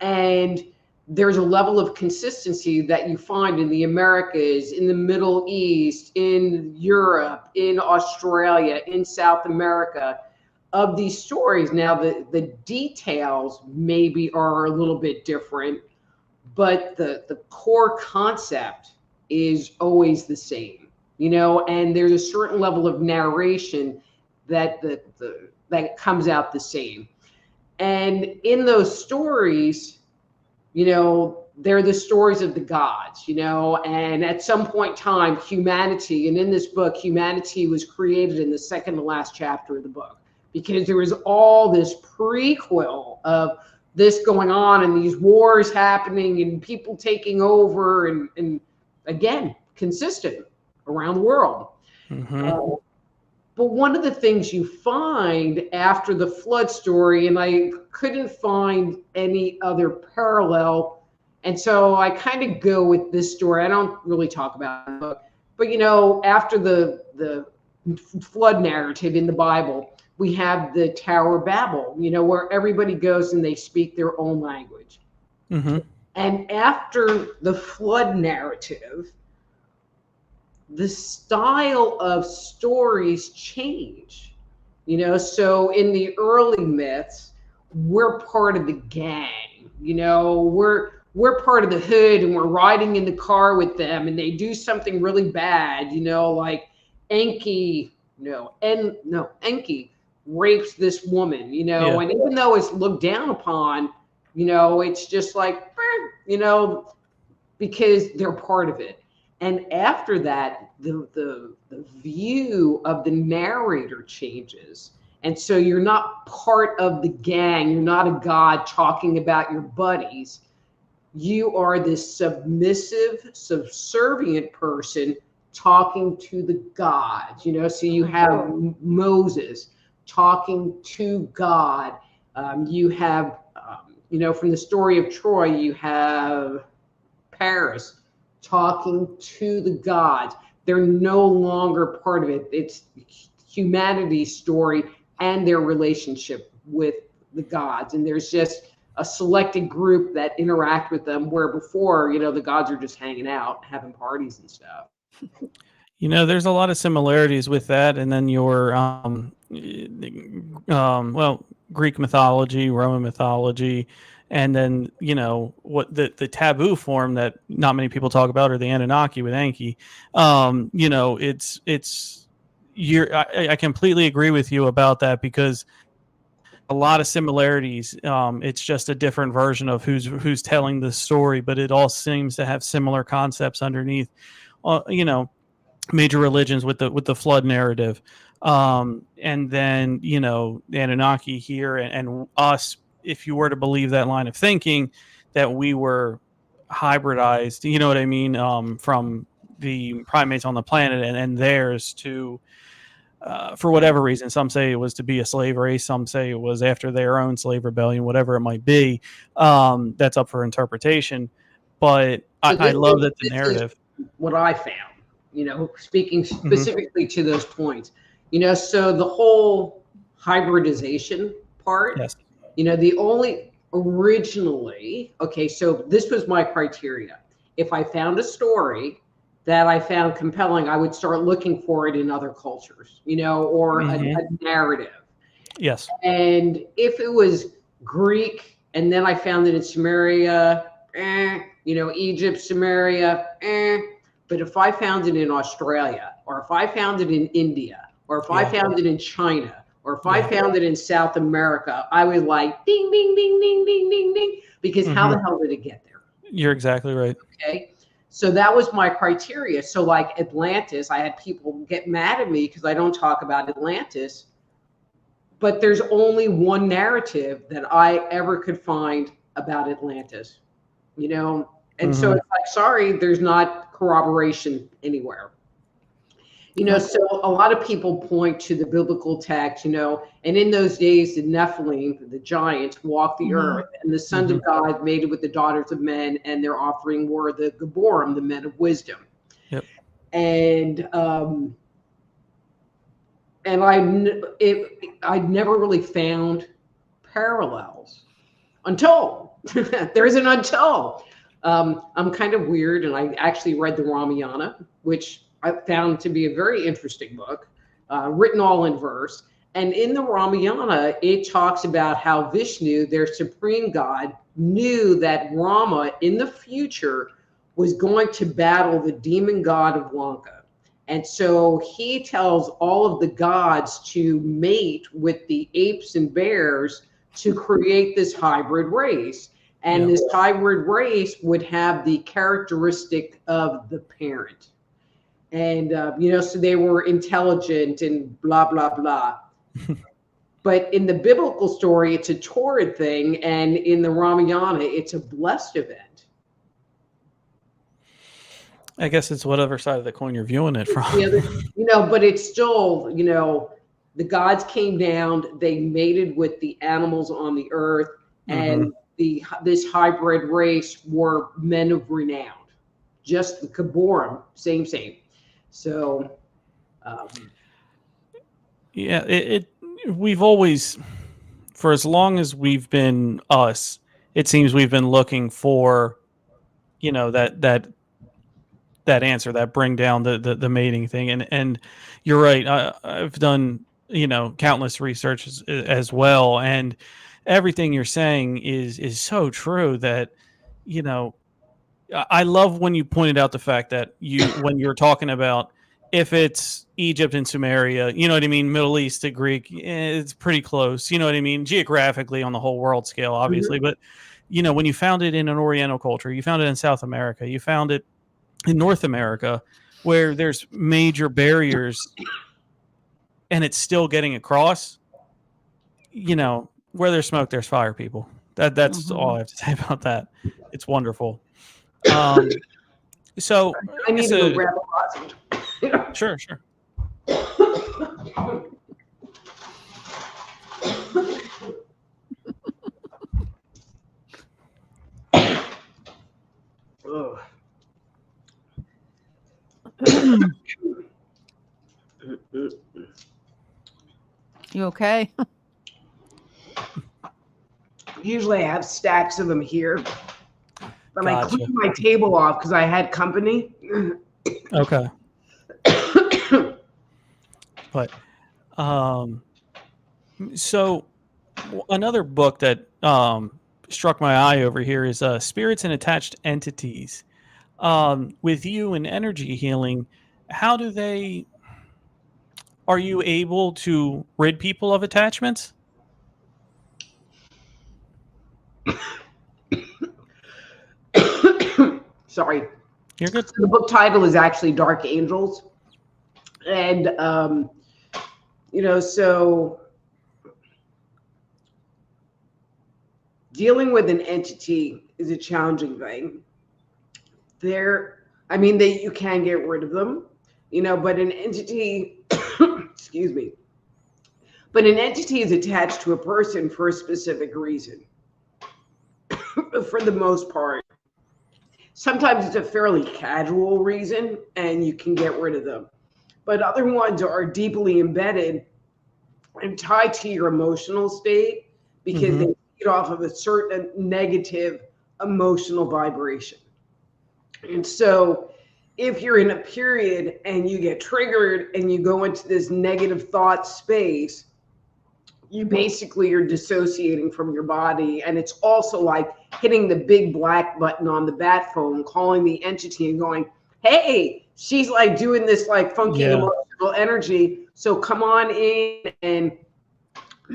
And there's a level of consistency that you find in the Americas, in the Middle East, in Europe, in Australia, in South America, of these stories. Now, the details maybe are a little bit different, but the core concept is always the same, and there's a certain level of narration that that comes out the same. And in those stories, they're the stories of the gods, and at some point in time, humanity, and in this book, humanity was created in the second to last chapter of the book, because there was all this prequel of this going on and these wars happening and people taking over and again, consistent around the world. Mm-hmm. But one of the things you find after the flood story, and I couldn't find any other parallel, and so I kind of go with this story. I don't really talk about it, but after the flood narrative in the Bible, we have the Tower of Babel, where everybody goes and they speak their own language. Mm-hmm. And after the flood narrative, the style of stories change, so in the early myths, we're part of the gang, we're part of the hood, and we're riding in the car with them, and they do something really bad, like Enki rapes this woman, and even though it's looked down upon, it's just like, because they're part of it. And after that, the view of the narrator changes. And so you're not part of the gang. You're not a god talking about your buddies. You are this submissive, subservient person talking to the gods, so you have Moses talking to God. You have, from the story of Troy, you have Paris talking to the gods. They're no longer part of it. It's humanity's story and their relationship with the gods. And there's just a selected group that interact with them, where before, the gods are just hanging out, having parties and stuff. There's a lot of similarities with that, and then your Greek mythology, Roman mythology, and then what the taboo form that not many people talk about are the Anunnaki with Enki. I completely agree with you about that, because a lot of similarities. It's just a different version of who's telling the story, but it all seems to have similar concepts underneath. Major religions with the flood narrative, and then the Anunnaki here, and us. If you were to believe that line of thinking, that we were hybridized, you know what I mean, from the primates on the planet and theirs to. For whatever reason, some say it was to be a slave race. Some say it was after their own slave rebellion, whatever it might be. That's up for interpretation. But I love that the narrative. What I found, speaking specifically to those points, so the whole hybridization part, yes. The only originally, so this was my criteria. If I found a story that I found compelling, I would start looking for it in other cultures, or a narrative. Yes. And if it was Greek, and then I found it in Sumeria, Egypt, Sumeria, but if I found it in Australia, or if I found it in India, or if I found it in China, or if I found it in South America, I would like ding, ding, ding, ding, ding, ding, ding, because how the hell did it get there? You're exactly right. Okay. So that was my criteria. So like Atlantis, I had people get mad at me because I don't talk about Atlantis, but there's only one narrative that I ever could find about Atlantis, and so it's like, sorry, there's not corroboration anywhere. So a lot of people point to the biblical text, and in those days, the Nephilim, the giants, walked the earth, and the sons of God mated with the daughters of men, and their offering were the Geborim, the men of wisdom. Yep. And I never really found parallels until there's an until. I'm kind of weird, and I actually read the Ramayana, which I found to be a very interesting book, written all in verse. And in the Ramayana, it talks about how Vishnu, their supreme god, knew that Rama in the future was going to battle the demon god of Lanka. And so he tells all of the gods to mate with the apes and bears to create this hybrid race. And this hybrid race would have the characteristic of the parent. And, so they were intelligent and blah, blah, blah. But in the biblical story, it's a torrid thing. And in the Ramayana, it's a blessed event. I guess it's whatever side of the coin you're viewing it from. But it's still, the gods came down, they mated with the animals on the earth, and this hybrid race were men of renown. Just the Geborim, same. So, we've always, for as long as we've been us, it seems we've been looking for, that answer, that bring down the mating thing. And you're right. I've done, countless research as well. And everything you're saying is so true that, I love when you pointed out the fact that when you're talking about, if it's Egypt and Sumeria, you know what I mean? Middle East to Greek, it's pretty close. You know what I mean? Geographically on the whole world scale, obviously. But, when you found it in an Oriental culture, you found it in South America, you found it in North America where there's major barriers and it's still getting across. Where there's smoke, there's fire, people. That's all I have to say about that. It's wonderful. So I need to go grab a lozenge. Sure. You okay? Usually I have stacks of them here, but Gotcha. I cleaned my table off because I had company. Okay. But so another book that struck my eye over here is Spirits and Attached Entities. With you and energy healing, are you able to rid people of attachments? Sorry. You're good. So the book title is actually Dark Angels. And, so dealing with an entity is a challenging thing. You can get rid of them, but an entity, excuse me, but an entity is attached to a person for a specific reason. For the most part. Sometimes it's a fairly casual reason and you can get rid of them. But other ones are deeply embedded and tied to your emotional state because they feed off of a certain negative emotional vibration. And so if you're in a period and you get triggered and you go into this negative thought space, you basically are dissociating from your body. And it's also like hitting the big black button on the bat phone, calling the entity and going, hey, she's like doing this like funky emotional energy. So come on in and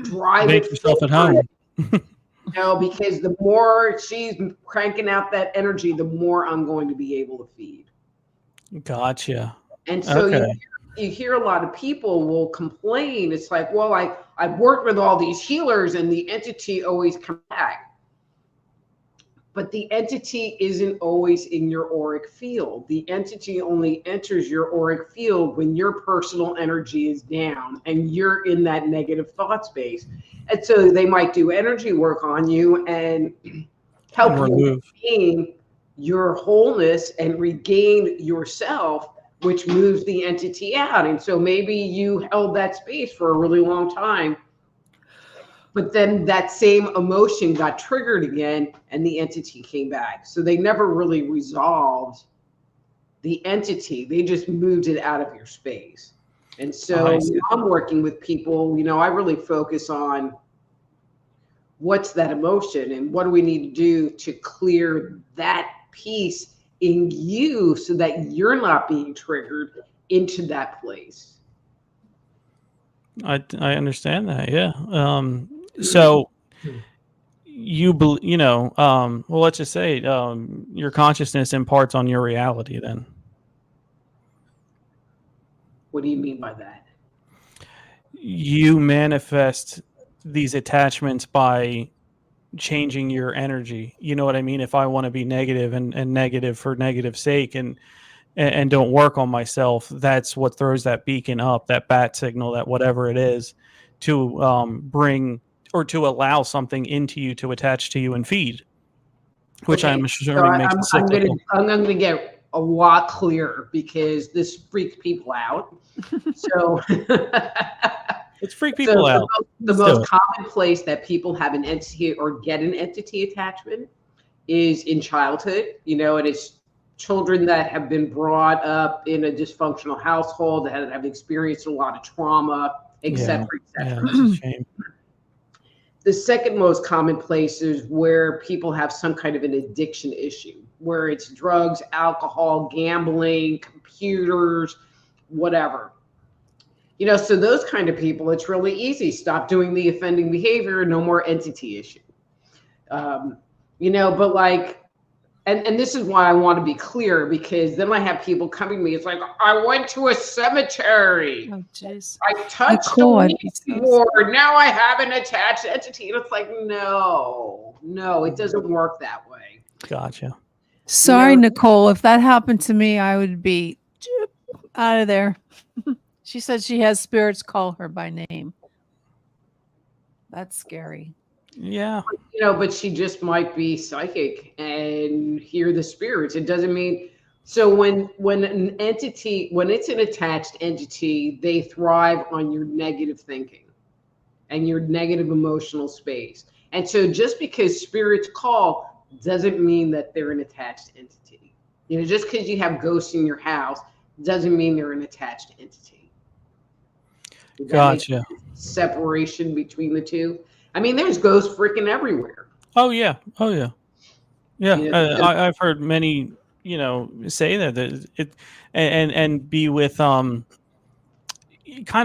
drive Make yourself at home. Because the more she's cranking out that energy, the more I'm going to be able to feed. Gotcha. And so you hear a lot of people will complain. It's like, well, I've worked with all these healers and the entity always comes back. But the entity isn't always in your auric field. The entity only enters your auric field when your personal energy is down and you're in that negative thought space. And so they might do energy work on you and help you regain your wholeness and regain yourself, which moves the entity out. And so maybe you held that space for a really long time, but then that same emotion got triggered again and the entity came back. So they never really resolved the entity. They just moved it out of your space. And so when I'm working with people, I really focus on what's that emotion and what do we need to do to clear that piece in you so that you're not being triggered into that place. I understand that. Yeah. So well, let's just say your consciousness imparts on your reality then. What do you mean by that? You manifest these attachments by changing your energy. You know what I mean? If I want to be negative and negative for negative sake and don't work on myself, that's what throws that beacon up, that bat signal, that whatever it is, to bring or to allow something into you to attach to you and feed, which I'm assuming makes it cyclical. I'm going to get a lot clearer because this freaks people out. So let's freak people out. The most common place that people have an entity or get an entity attachment is in childhood, and it's children that have been brought up in a dysfunctional household that have experienced a lot of trauma, et cetera, et cetera. Yeah, that's a shame. The second most common place is where people have some kind of an addiction issue, where it's drugs, alcohol, gambling, computers, whatever. So those kind of people, it's really easy. Stop doing the offending behavior, no more entity issue. But like and this is why I want to be clear, because then I have people coming to me. It's like, I went to a cemetery. Oh, jeez. I touched Nicole, a I'd be so board. Now I have an attached entity. And it's like, no, it doesn't work that way. Gotcha. Sorry, Nicole. If that happened to me, I would be out of there. She said she has spirits call her by name. That's scary. Yeah. But she just might be psychic and hear the spirits. It doesn't mean. So when it's an attached entity, they thrive on your negative thinking and your negative emotional space. And so just because spirits call doesn't mean that they're an attached entity. Just because you have ghosts in your house doesn't mean they're an attached entity. Gotcha. Separation between the two. I mean, there's ghosts freaking everywhere. Oh yeah. Yeah. I've heard many, say that it and be with kind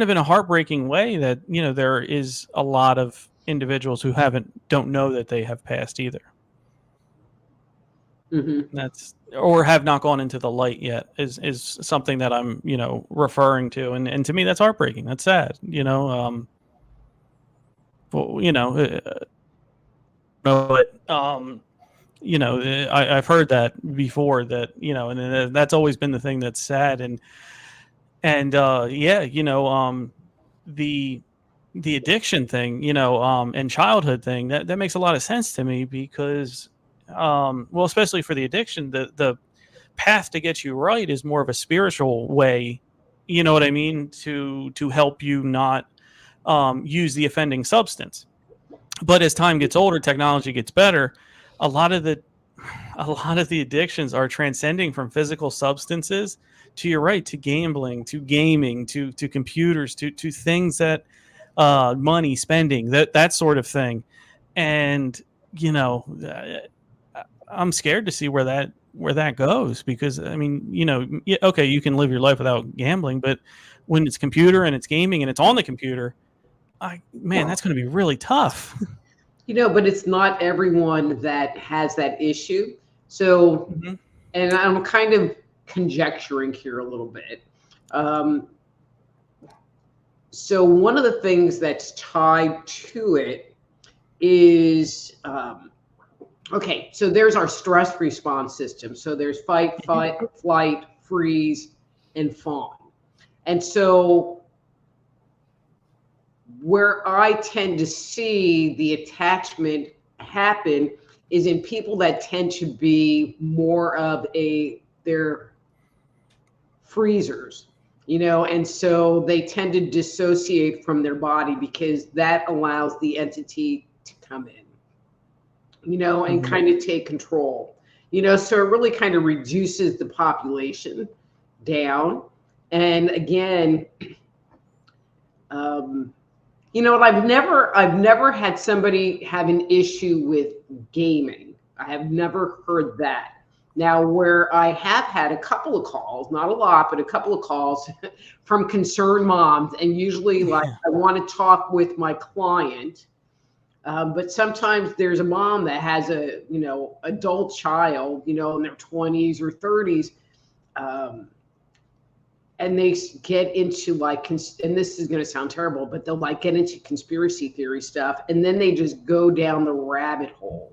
of in a heartbreaking way that there is a lot of individuals who don't know that they have passed either. Mm-hmm. Or have not gone into the light yet is something that I'm referring to, and to me that's heartbreaking. That's sad. I've heard that before, that and that's always been the thing that's sad, and the addiction thing, and childhood thing, that makes a lot of sense to me, because especially for the addiction, the path to get you right is more of a spiritual way, you know what I mean, to help you not use the offending substance. But as time gets older, technology gets better, a lot of the addictions are transcending from physical substances to, you're right, to gambling, to gaming, to computers, to things that money, spending, that sort of thing. And I'm scared to see where that goes, because I mean, okay, you can live your life without gambling, but when it's computer and it's gaming and it's on the computer, that's going to be really tough. But it's not everyone that has that issue. So, mm-hmm. And I'm kind of conjecturing here a little bit. So one of the things that's tied to it is, okay, so there's our stress response system. So there's fight, flight, freeze, and fawn. And so where I tend to see the attachment happen is in people that tend to be more of they're freezers, and so they tend to dissociate from their body, because that allows the entity to come in, and mm-hmm. kind of take control, so it really kind of reduces the population down. And again, I've never had somebody have an issue with gaming. I have never heard that. Now, where I have had a couple of calls, not a lot, but a couple of calls from concerned moms, and usually I want to talk with my client, but sometimes there's a mom that has a adult child, in their 20s or 30s, and they get into and this is going to sound terrible, but they'll get into conspiracy theory stuff, and then they just go down the rabbit hole,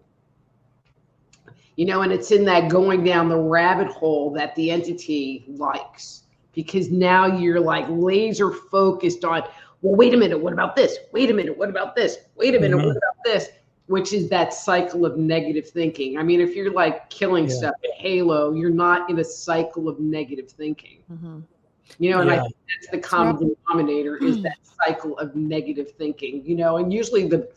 and it's in that going down the rabbit hole that the entity likes, because now you're laser focused on, well, wait a minute, what about this? Wait a minute, what about this? Wait a minute, mm-hmm. What about this? Which is that cycle of negative thinking. I mean, if you're killing stuff at Halo, you're not in a cycle of negative thinking. Mm-hmm. And I think that's the common denominator, is that cycle of negative thinking, and usually the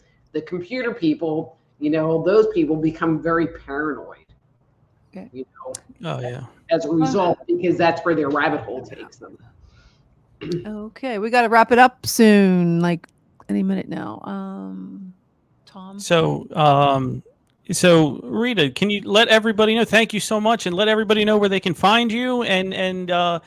computer people, those people become very paranoid, as a result, because that's where their rabbit hole takes them. Okay, we got to wrap it up soon, any minute now. Tom? So Rita, can you let everybody know, thank you so much, and let everybody know where they can find you, and let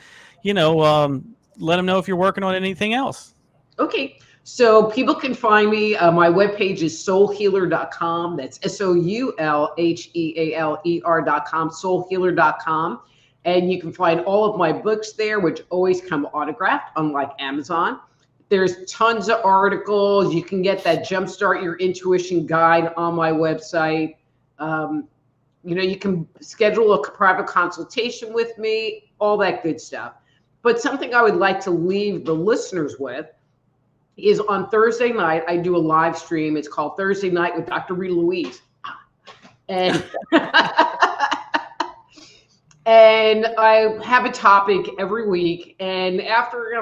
them know if you're working on anything else. Okay. So people can find me. My webpage is soulhealer.com. That's SOULHEALER.com, soulhealer.com. And you can find all of my books there, which always come autographed, unlike Amazon. There's tons of articles. You can get that Jumpstart Your Intuition guide on my website. You can schedule a private consultation with me, all that good stuff. But something I would like to leave the listeners with is on Thursday night, I do a live stream. It's called Thursday Night with Dr. Rita Louise. And and I have a topic every week. And after,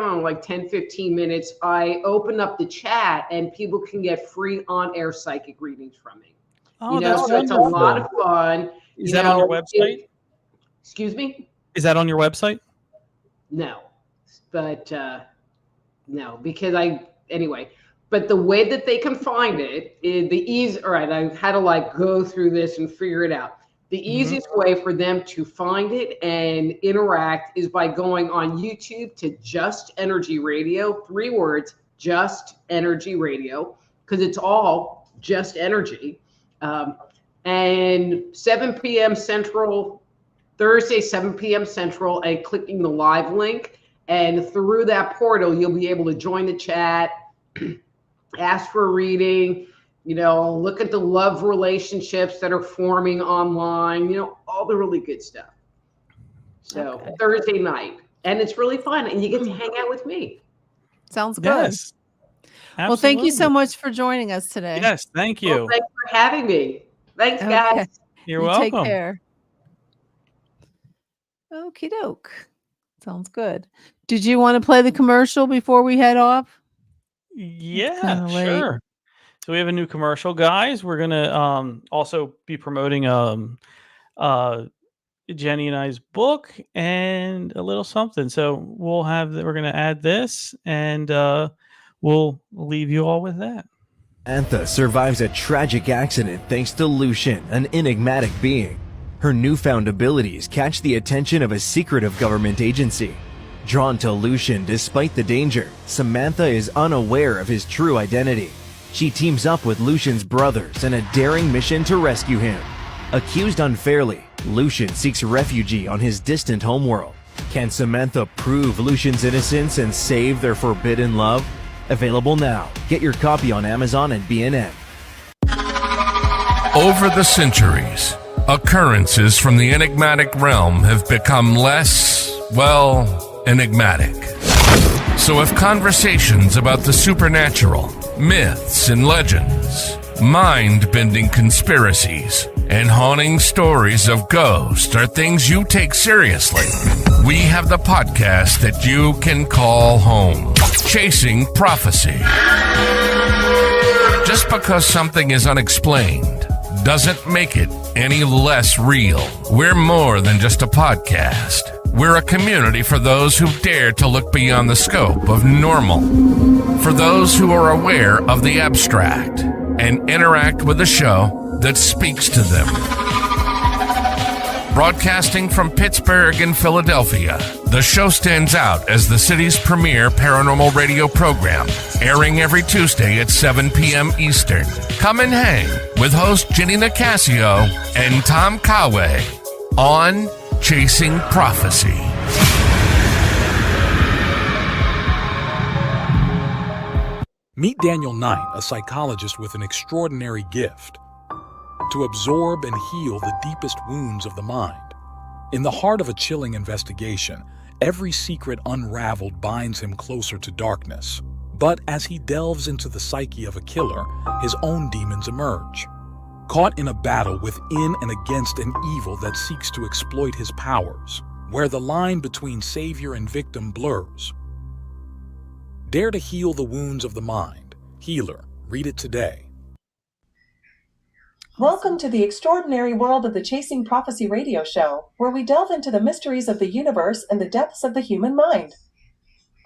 10, 15 minutes, I open up the chat and people can get free on-air psychic readings from me. Oh, so it's a lot of fun. Is that on your website? Excuse me? Is that on your website? No, but no, because anyway, but the way that they can find it is the easy. All right, I had to go through this and figure it out. The easiest way for them to find it and interact is by going on YouTube to Just Energy Radio, 3 words, Just Energy Radio, because it's all just energy. And 7 p.m. Central, Thursday, 7 p.m. Central, and clicking the live link. And through that portal, you'll be able to join the chat, ask for a reading, look at the love relationships that are forming online, all the really good stuff. So Thursday night. And it's really fun. And you get to hang out with me. Sounds good. Yes. Well, thank you so much for joining us today. Yes, thank you. Well, thanks for having me. Thanks, guys. You're welcome. Take care. Okie doke. Sounds good. Did you want to play the commercial before we head off? Yeah, sure. So we have a new commercial, guys. We're gonna also be promoting Jenny and I's book and a little something. So we're gonna add this, and we'll leave you all with that. Samantha survives a tragic accident thanks to Lucian, an enigmatic being. Her newfound abilities catch the attention of a secretive government agency. Drawn to Lucian despite the danger, Samantha is unaware of his true identity. She teams up with Lucian's brothers in a daring mission to rescue him. Accused unfairly, Lucian seeks refuge on his distant homeworld. Can Samantha prove Lucian's innocence and save their forbidden love? Available now. Get your copy on Amazon and B&M. Over the centuries, occurrences from the enigmatic realm have become less, enigmatic. So if conversations about the supernatural, myths and legends, mind-bending conspiracies, and haunting stories of ghosts are things you take seriously, we have the podcast that you can call home. Chasing Prophecy. Just because something is unexplained doesn't make it any less real. We're more than just a podcast. We're a community for those who dare to look beyond the scope of normal. For those who are aware of the abstract and interact with a show that speaks to them. Broadcasting from Pittsburgh and Philadelphia, the show stands out as the city's premier paranormal radio program, airing every Tuesday at 7 p.m. Eastern. Come and hang with host Jenny Nicasio and Tom Conway on Chasing Prophecy. Meet Daniel Knight, a psychologist with an extraordinary gift to absorb and heal the deepest wounds of the mind. In the heart of a chilling investigation, every secret unraveled binds him closer to darkness. But as he delves into the psyche of a killer, his own demons emerge. Caught in a battle within and against an evil that seeks to exploit his powers, where the line between savior and victim blurs. Dare to heal the wounds of the mind. Healer, read it today. Welcome to the extraordinary world of the Chasing Prophecy radio show, where we delve into the mysteries of the universe and the depths of the human mind.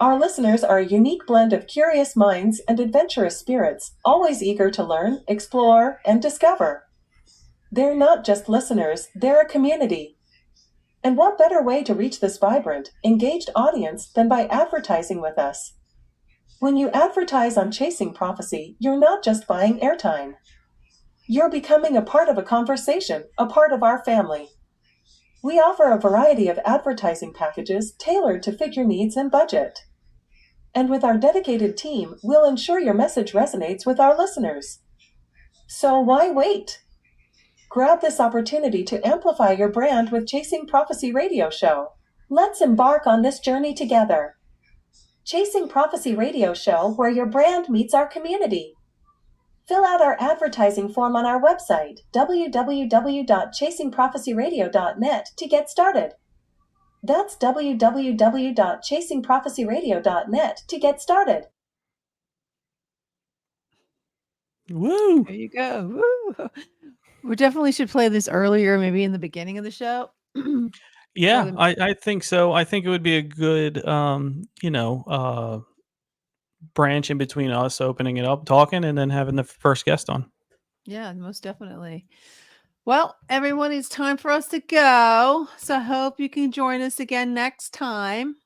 Our listeners are a unique blend of curious minds and adventurous spirits, always eager to learn, explore, and discover. They're not just listeners, they're a community. And what better way to reach this vibrant, engaged audience than by advertising with us? When you advertise on Chasing Prophecy, you're not just buying airtime. You're becoming a part of a conversation, a part of our family. We offer a variety of advertising packages tailored to fit your needs and budget. And with our dedicated team, we'll ensure your message resonates with our listeners. So why wait? Grab this opportunity to amplify your brand with Chasing Prophecy Radio Show. Let's embark on this journey together. Chasing Prophecy Radio Show, where your brand meets our community. Fill out our advertising form on our website, www.chasingprophecyradio.net, to get started. That's www.chasingprophecyradio.net to get started. Woo! There you go. Woo! We definitely should play this earlier, maybe in the beginning of the show. Yeah, I think so. I think it would be a good, branch in between us opening it up, talking, and then having the first guest on. Yeah, most definitely. Well, everyone, it's time for us to go. So I hope you can join us again next time.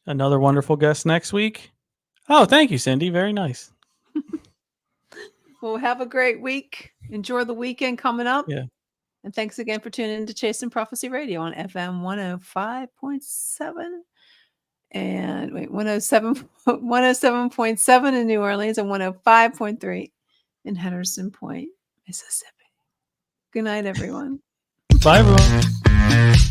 Another wonderful guest next week. Oh, thank you, Cindy. Very nice. Well, have a great week. Enjoy the weekend coming up. Yeah. And thanks again for tuning in to Chasing Prophecy Radio on FM 105.7 and 107.7 in New Orleans and 105.3 in Henderson Point, Mississippi. Good night, everyone. Bye, everyone.